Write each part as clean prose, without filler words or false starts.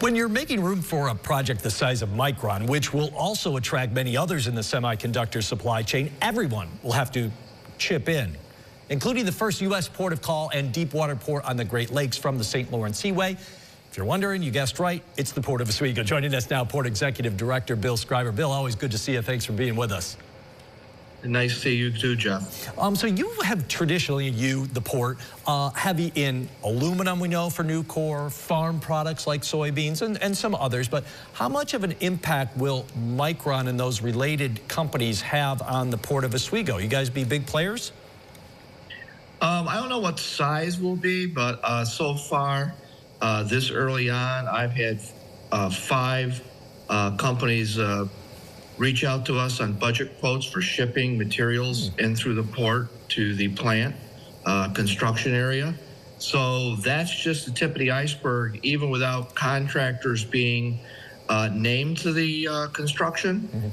When you're making room for a project the size of Micron, which will also attract many others in the semiconductor supply chain, everyone will have to chip in, including the first U.S. port of call and deep water port on the Great Lakes from the St. Lawrence Seaway. If you're wondering, you guessed right, it's the Port of Oswego. Joining us now, Port Executive Director Bill Scriber. Bill, always good to see you. Thanks for being with us. Nice to see you too, Jeff. So you have traditionally, the port, heavy in aluminum, we know, for Nucor, farm products like soybeans and some others. But how much of an impact will Micron and those related companies have on the Port of Oswego? You guys be big players? I don't know what size will be, but so far, this early on, I've had 5 companies reach out to us on budget quotes for shipping materials in through the port to the plant construction area. So that's just the tip of the iceberg, even without contractors being named to the construction.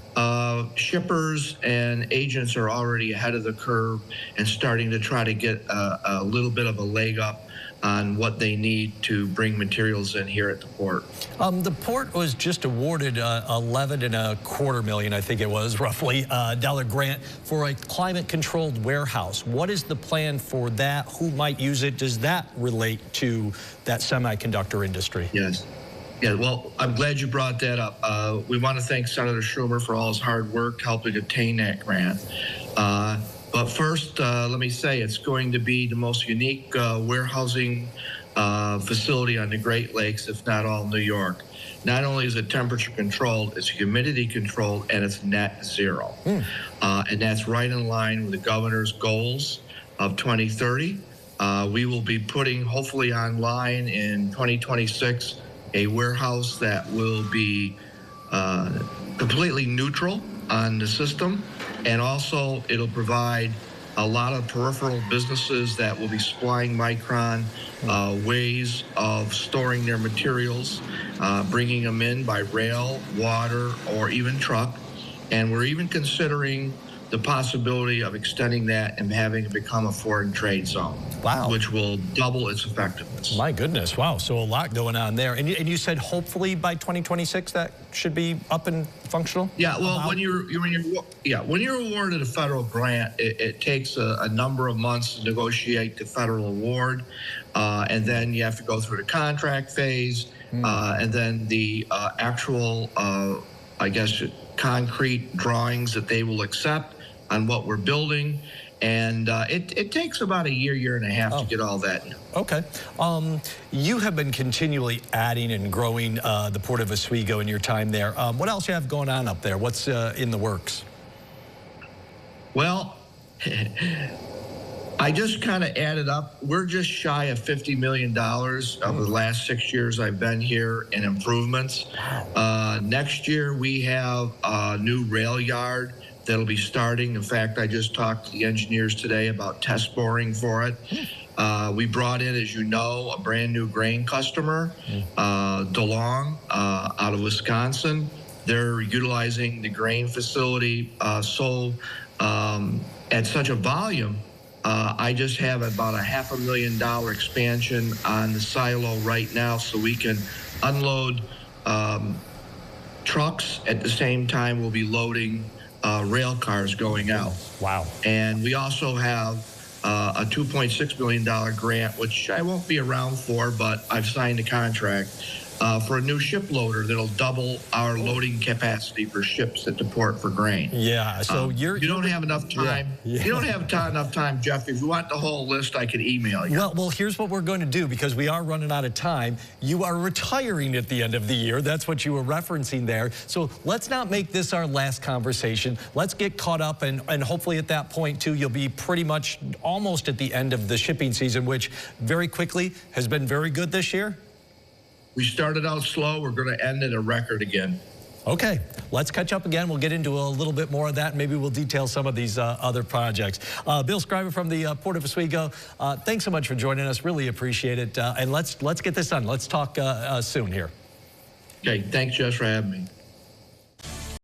Shippers and agents are already ahead of the curve and starting to try to get a little bit of a leg up on what they need to bring materials in here at the port. The port was just awarded $11.25 million, I think it was, roughly, dollar grant for a climate-controlled warehouse. What is the plan for that? Who might use it? Does that relate to that semiconductor industry? Yes. Yeah, well, I'm glad you brought that up. We want to thank Senator Schumer for all his hard work helping obtain that grant. But first, let me say it's going to be the most unique warehousing facility on the Great Lakes, if not all New York. Not only is it temperature controlled, it's humidity controlled, and it's net zero. And that's right in line with the governor's goals of 2030. We will be putting, hopefully online in 2026, a warehouse that will be completely neutral on the system. And also, it'll provide a lot of peripheral businesses that will be supplying Micron ways of storing their materials, bringing them in by rail, water, or even truck. And we're even considering the possibility of extending that and having it become a foreign trade zone. Wow. Which will double its effectiveness. My goodness, wow, so a lot going on there. And you said hopefully by 2026 that should be up and functional? Yeah, well, when you're awarded a federal grant, it takes a number of months to negotiate the federal award, and then you have to go through the contract phase, and then the actual, I guess, concrete drawings that they will accept on what we're building. And it takes about a year and a half to get all that. Okay. You have been continually adding and growing the Port of Oswego in your time there. What else you have going on up there? What's in the works? Well, I just kind of added up. We're just shy of $50 million over the last 6 years I've been here in improvements. Next year, we have a new rail yard that'll be starting. In fact, I just talked to the engineers today about test boring for it. We brought in, as you know, a brand new grain customer, DeLong, out of Wisconsin. They're utilizing the grain facility at such a volume. I just have about a $500,000 expansion on the silo right now so we can unload trucks. At the same time, we'll be loading rail cars going out. Wow. And we also have a $2.6 million grant, which I won't be around for, but I've signed a contract for a new ship loader that'll double our loading capacity for ships at the port for grain. Yeah, so you don't have enough time. Yeah. You don't have enough time, Jeff. If you want the whole list, I could email you. Well, here's what we're going to do, because we are running out of time. You are retiring at the end of the year. That's what you were referencing there. So let's not make this our last conversation. Let's get caught up, and hopefully at that point, too, you'll be pretty much almost at the end of the shipping season, which very quickly has been very good this year. We started out slow. We're going to end at a record again. Okay, let's catch up again. We'll get into a little bit more of that. Maybe we'll detail some of these other projects. Bill Scriber from the Port of Oswego, thanks so much for joining us. Really appreciate it. And let's get this done. Let's talk soon here. Okay, thanks, Jess, for having me.